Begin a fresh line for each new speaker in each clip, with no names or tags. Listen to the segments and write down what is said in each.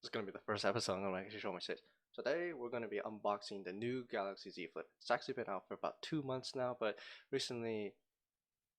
This is gonna be the first episode I'm gonna actually show my face. Today we're gonna be unboxing the new Galaxy Z Flip. It's actually been out for about 2 months now, but recently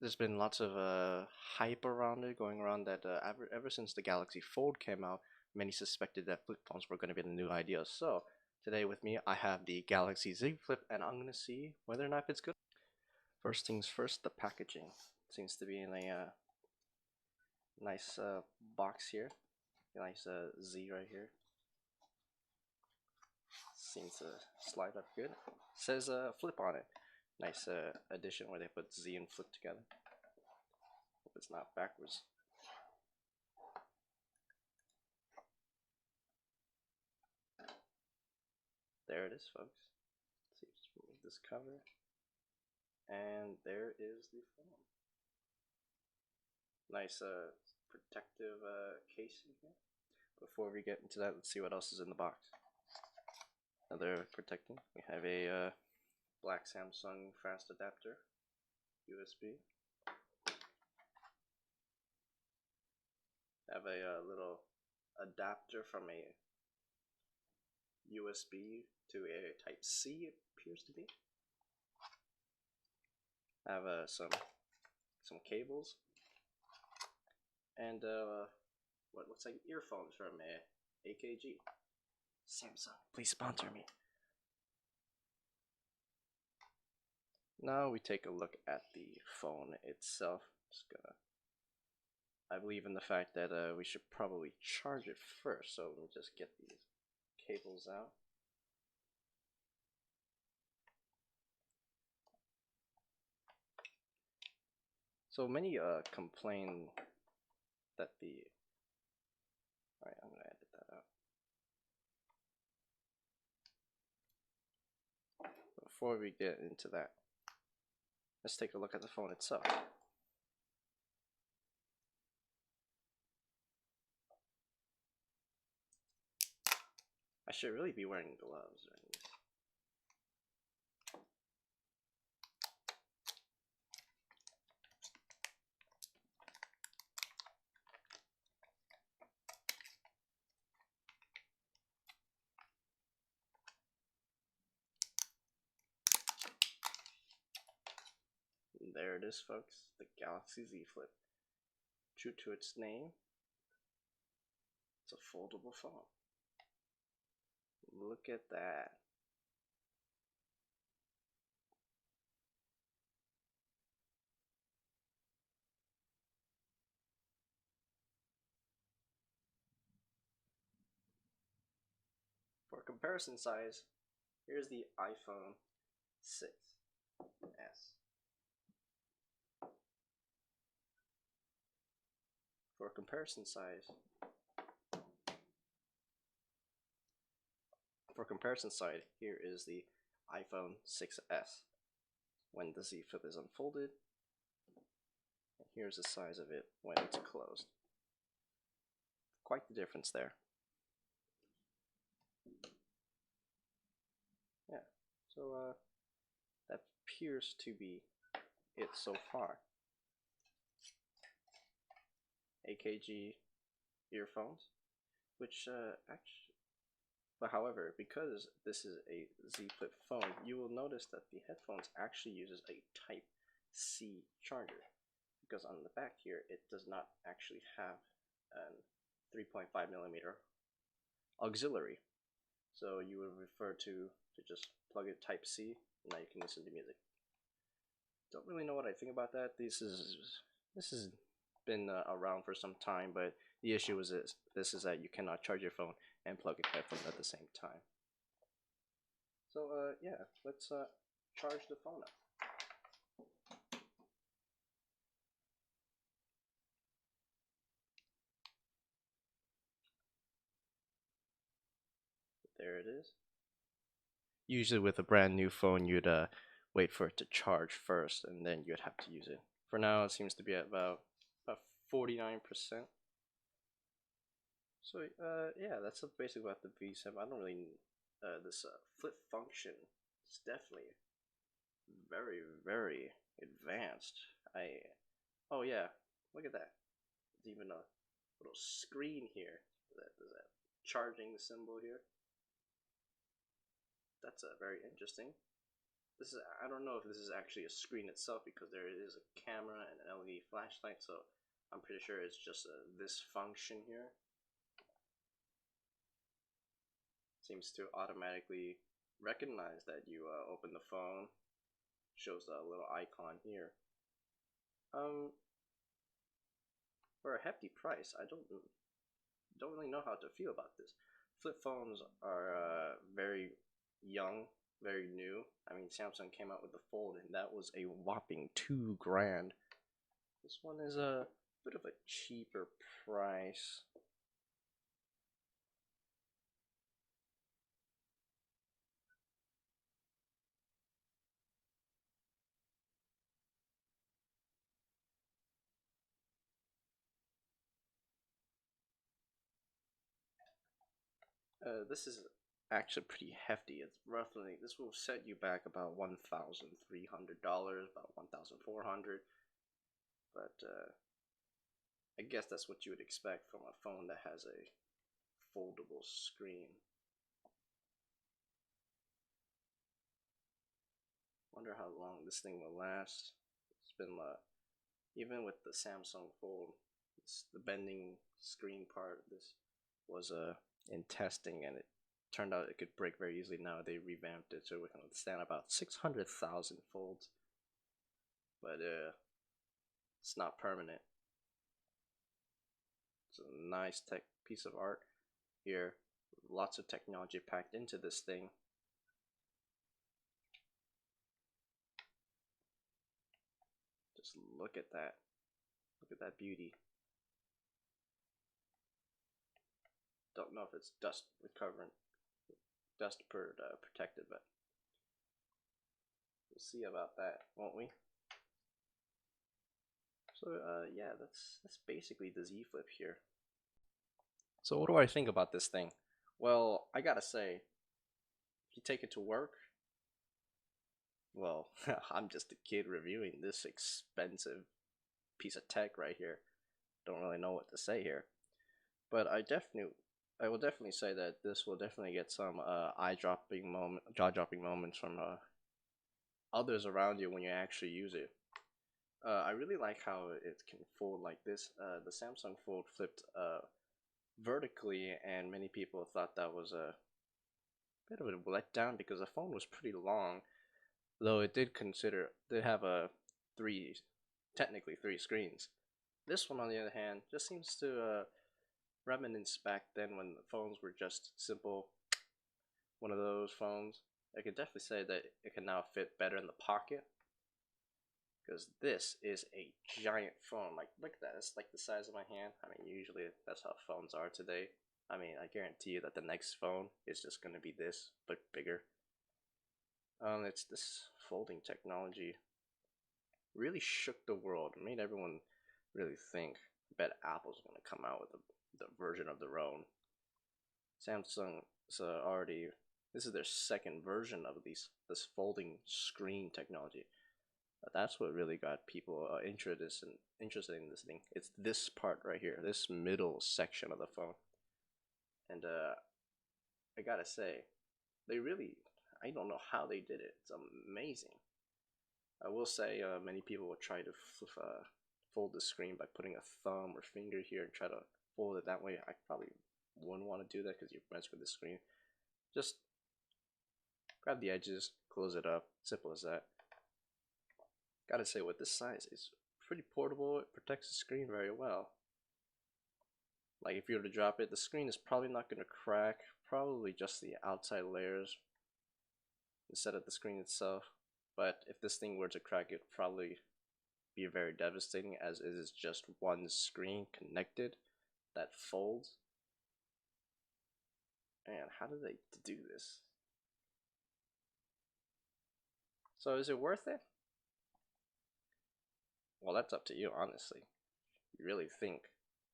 there's been lots of hype around it, going around that ever since the Galaxy Fold came out, many suspected that flip phones were gonna be the new idea. So today with me I have the Galaxy Z Flip, and I'm gonna see whether or not it's good. First things first, the packaging seems to be in a nice box here. Nice Z right here. Seems to slide up good. Says flip on it. Nice addition where they put Z and flip together. Hope it's not backwards. There it is, folks. Let's see, just remove this cover. And there is the phone. Nice protective casing here. Before we get into that, let's see what else is in the box. Another protecting. We have a black Samsung fast adapter, USB. Have a little adapter from a USB to a Type C, it appears to be. Have some cables and what looks like earphones from AKG. Samsung, please sponsor me. Now we take a look at the phone itself. Just gonna, I believe in the fact that we should probably charge it first. So let me just get these cables out. So many complain that the. Alright, I'm gonna edit that out. Before we get into that, let's take a look at the phone itself. I should really be wearing gloves right now. There it is, folks, the Galaxy Z Flip. True to its name, it's a foldable phone. Look at that. For comparison size, here's the iPhone 6s. For comparison size, here is the iPhone 6s. When the Z Flip is unfolded, and here's the size of it when it's closed. Quite the difference there. Yeah, so that appears to be it so far. AKG earphones, which actually, but however, because this is a Z Flip phone, you will notice that the headphones actually uses a Type C charger, because on the back here it does not actually have an 3.5mm auxiliary. So you would refer to just plug it Type C, and now you can listen to music. Don't really know what I think about that. This has been around for some time, but the issue is this is that you cannot charge your phone and plug in headphones at the same time. So yeah, let's charge the phone up. There it is. Usually with a brand new phone, you'd wait for it to charge first, and then you'd have to use it. For now, it seems to be at about 49%. So yeah, that's basically about the V7. I don't really this flip function is definitely very advanced. Oh yeah, look at that. There's even a little screen here that charging symbol here. That's very interesting. This is, I don't know if this is actually a screen itself because there is a camera and an LED flashlight, so I'm pretty sure it's just this function here. Seems to automatically recognize that you open the phone. Shows a little icon here. For a hefty price, I don't really know how to feel about this. Flip phones are very young, very new. I mean, Samsung came out with the Fold, and that was a whopping $2 grand. This one is a bit of a cheaper price. This is actually pretty hefty. It's roughly, this will set you back about $1,300, about 1,400. But I guess that's what you would expect from a phone that has a foldable screen. Wonder how long this thing will last. It's been even with the Samsung Fold, the bending screen part of this was in testing, and it turned out it could break very easily. Now they revamped it so it can withstand about 600,000 folds, but it's not permanent. It's a nice tech piece of art here. Lots of technology packed into this thing. Just look at that. Look at that beauty. Don't know if it's dust recovering, dust protected, but we'll see about that, won't we? So yeah, that's basically the Z Flip here. So what do I think about this thing? Well, I gotta say, if you take it to work, well, I'm just a kid reviewing this expensive piece of tech right here. Don't really know what to say here, but I will definitely say that this will definitely get some jaw-dropping moments from others around you when you actually use it. I really like how it can fold like this. The Samsung Fold flipped vertically, and many people thought that was a bit of a letdown because the phone was pretty long, though it did have technically three screens. This one, on the other hand, just seems to reminisce back then when the phones were just simple, one of those phones. I can definitely say that it can now fit better in the pocket, because this is a giant phone. Like, look at that. It's like the size of my hand. I mean, usually that's how phones are today. I mean, I guarantee you that the next phone is just going to be this, but bigger. It's this folding technology really shook the world. It made everyone really think. I bet Apple's going to come out with the version of their own. Samsung is already, this is their second version of this folding screen technology. That's what really got people interested in this thing. It's this part right here, this middle section of the phone. And I gotta say, I don't know how they did it. It's amazing. I will say many people will try to fold the screen by putting a thumb or finger here and try to fold it that way. I probably wouldn't want to do that because you mess with the screen. Just grab the edges, close it up, simple as that. Gotta say, with this size, it's pretty portable. It protects the screen very well. Like, if you were to drop it, the screen is probably not going to crack. Probably just the outside layers instead of the screen itself. But if this thing were to crack, it would probably be very devastating, as it is just one screen connected that folds. Man, how did they do this? So is it worth it? Well, that's up to you, honestly. You really think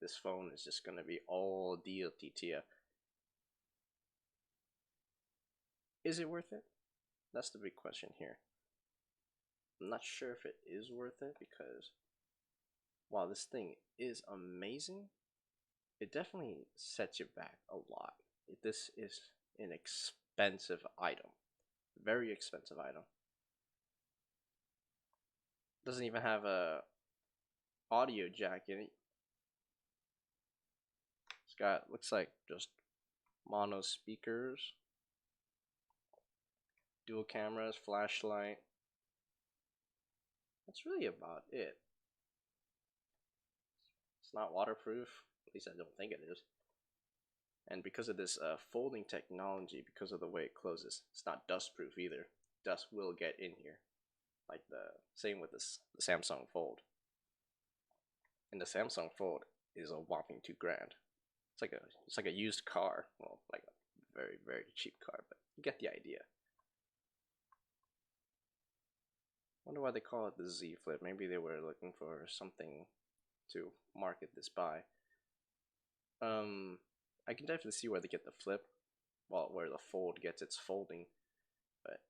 this phone is just going to be all DLTTF? Is it worth it? That's the big question here. I'm not sure if it is worth it, because while this thing is amazing, it definitely sets you back a lot. This is an expensive item, very expensive item. Doesn't even have a audio jack in it. It's got, looks like just mono speakers, dual cameras, flashlight. That's really about it. It's not waterproof, at least I don't think it is. And because of this folding technology, because of the way it closes, it's not dust proof either. Dust will get in here, like the same with this the Samsung Fold. And the Samsung Fold is a whopping $2 grand. It's like a used car, well, like a very cheap car, but you get the idea. Wonder why they call it the Z Flip. Maybe they were looking for something to market this by. I can definitely see where they get the flip, well, where the fold gets its folding, but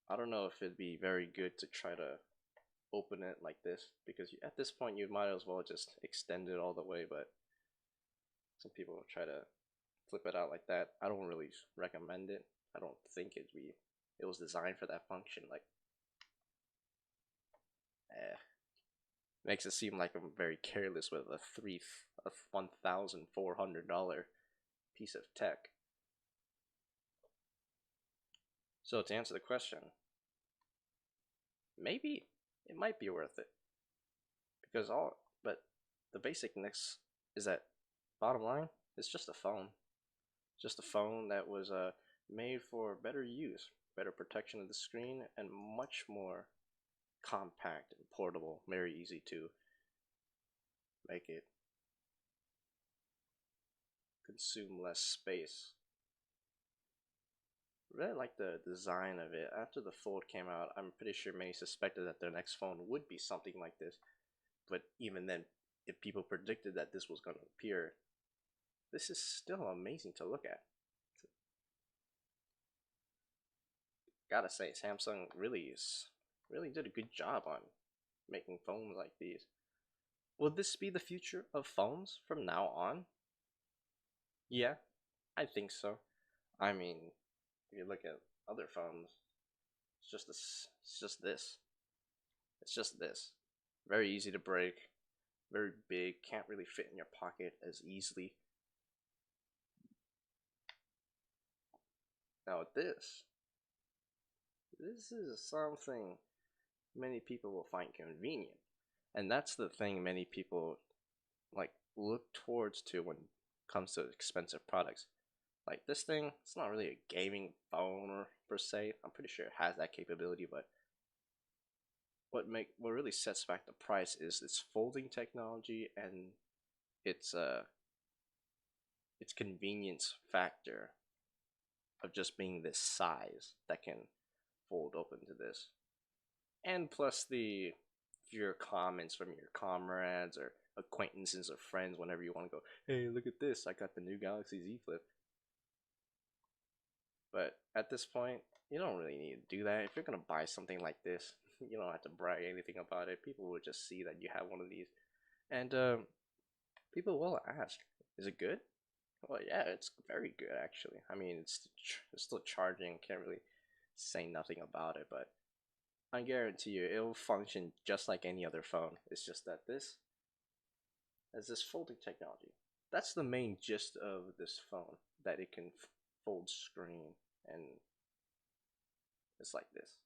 I don't know if it'd be very good to try to open it like this, because at this point you might as well just extend it all the way, but some people try to flip it out like that. I don't really recommend it. I don't think it was designed for that function. Like, makes it seem like I'm very careless with a $1,400 piece of tech. So to answer the question, maybe it might be worth it, because but the basicness is that, bottom line, it's just a phone. Just a phone that was made for better use, better protection of the screen, and much more compact and portable, very easy to make it consume less space. Really like the design of it. After the Fold came out, I'm pretty sure many suspected that their next phone would be something like this. But even then, if people predicted that this was going to appear, this is still amazing to look at. Gotta say, Samsung really did a good job on making phones like these. Will this be the future of phones from now on? Yeah, I think so. I mean, if you look at other phones, it's just this. It's just this. It's just this. Very easy to break. Very big. Can't really fit in your pocket as easily. Now with this is something many people will find convenient, and that's the thing many people like look towards to when it comes to expensive products. Like this thing, it's not really a gaming phone or per se. I'm pretty sure it has that capability, but what really sets back the price is its folding technology and its its convenience factor of just being this size that can fold open to this. And plus your comments from your comrades or acquaintances or friends whenever you want to go, hey, look at this, I got the new Galaxy Z Flip. But at this point, you don't really need to do that. If you're gonna buy something like this, you don't have to brag anything about it. People will just see that you have one of these, and people will ask, "Is it good?" Well, yeah, it's very good actually. I mean, it's still charging. Can't really say nothing about it, but I guarantee you, it'll function just like any other phone. It's just that this has this folding technology. That's the main gist of this phone, that it can fold screen, and it's like this.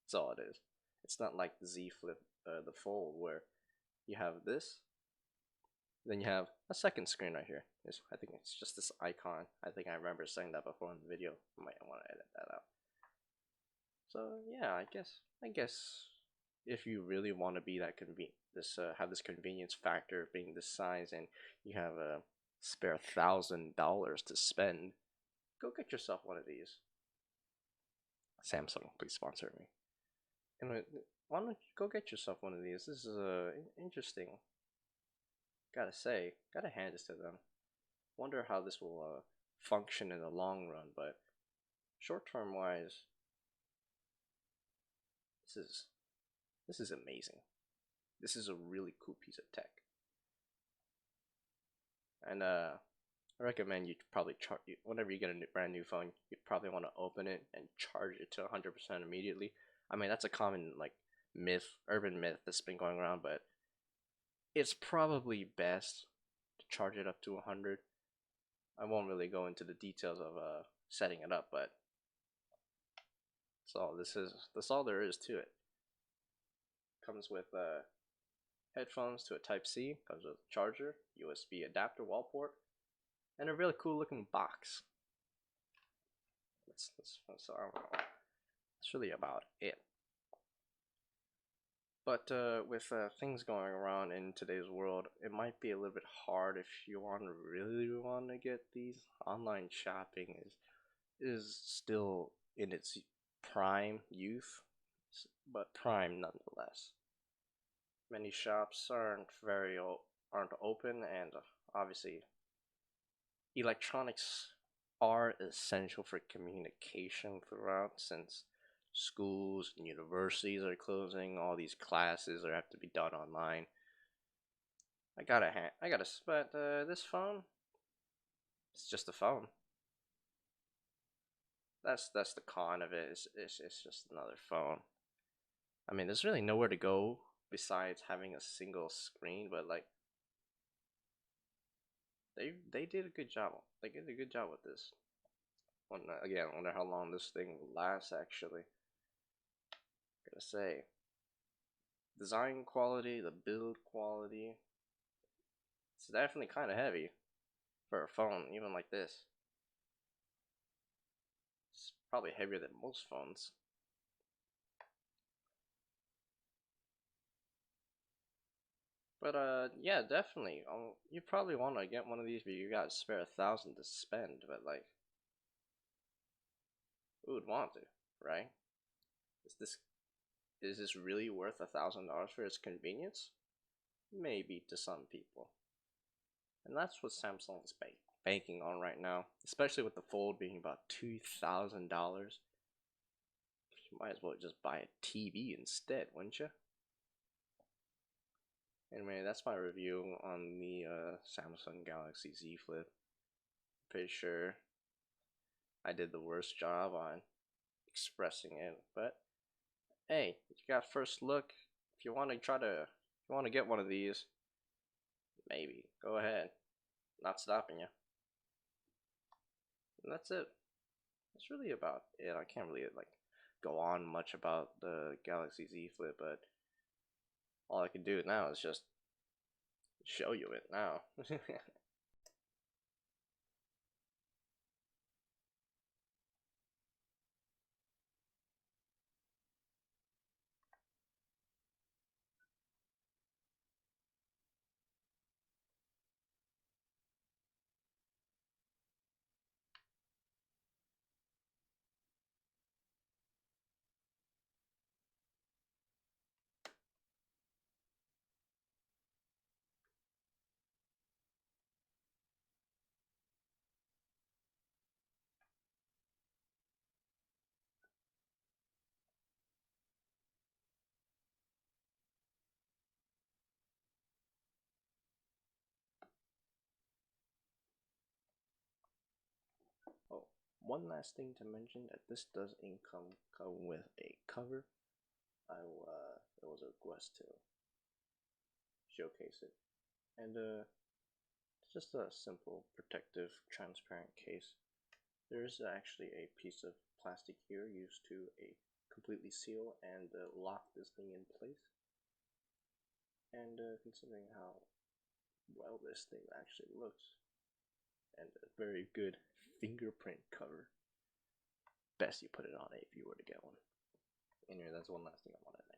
That's all it is. It's not like the Z Flip, the Fold, where you have this, then you have a second screen right here. I think it's just this icon. I think I remember saying that before in the video. I might want to edit that out. So yeah, I guess if you really want to be that convenient, have this convenience factor of being this size, and you have a spare $1,000 to spend, go get yourself one of these. Samsung, please sponsor me. Anyway, why don't you go get yourself one of these? This is interesting. Gotta say, gotta hand this to them. Wonder how this will function in the long run, but short term wise, this is this is amazing. This is a really cool piece of tech. And I recommend you probably charge whenever you get a brand new phone, you'd probably want to open it and charge it to 100% immediately. I mean, that's a common like urban myth that's been going around, but it's probably best to charge it up to 100. I won't really go into the details of setting it up, but that's all there is to it. Comes with headphones to a Type C, comes with a charger, USB adapter, wall port, and a really cool looking box. So I don't know. That's really about it. But with things going around in today's world, it might be a little bit hard if you really want to get these. Online shopping is still in its prime youth, but prime nonetheless. Many shops aren't open, and obviously electronics are essential for communication throughout, since schools and universities are closing, all these classes are have to be done online. But this phone, it's just a phone. That's the con of it. It's just another phone. I mean, there's really nowhere to go besides having a single screen, but like they did a good job. They did a good job with this. Again, I wonder how long this thing will last. Actually, gotta say, design quality, the build quality, it's definitely kind of heavy for a phone, even like this. It's probably heavier than most phones. But yeah, definitely. You probably want to get one of these, but you got to spare 1,000 to spend. But like, who would want to, right? Is this is this really worth $1,000 for its convenience? Maybe to some people, and that's what Samsung is banking on right now. Especially with the Fold being about $2,000, you might as well just buy a TV instead, wouldn't you? Anyway, that's my review on the Samsung Galaxy Z Flip. Pretty sure I did the worst job on expressing it, but hey, you got first look. If you want to get one of these, maybe go ahead. Not stopping you. And that's it. That's really about it. I can't really like go on much about the Galaxy Z Flip, but all I can do now is just show you it now. Oh, one last thing to mention that this does come with a cover. It was a request to showcase it, and it's just a simple, protective, transparent case. There is actually a piece of plastic here used to completely seal and lock this thing in place. And considering how well this thing actually looks, and a very good fingerprint cover, best you put it on if you were to get one. Anyway, that's one last thing I wanted to mention.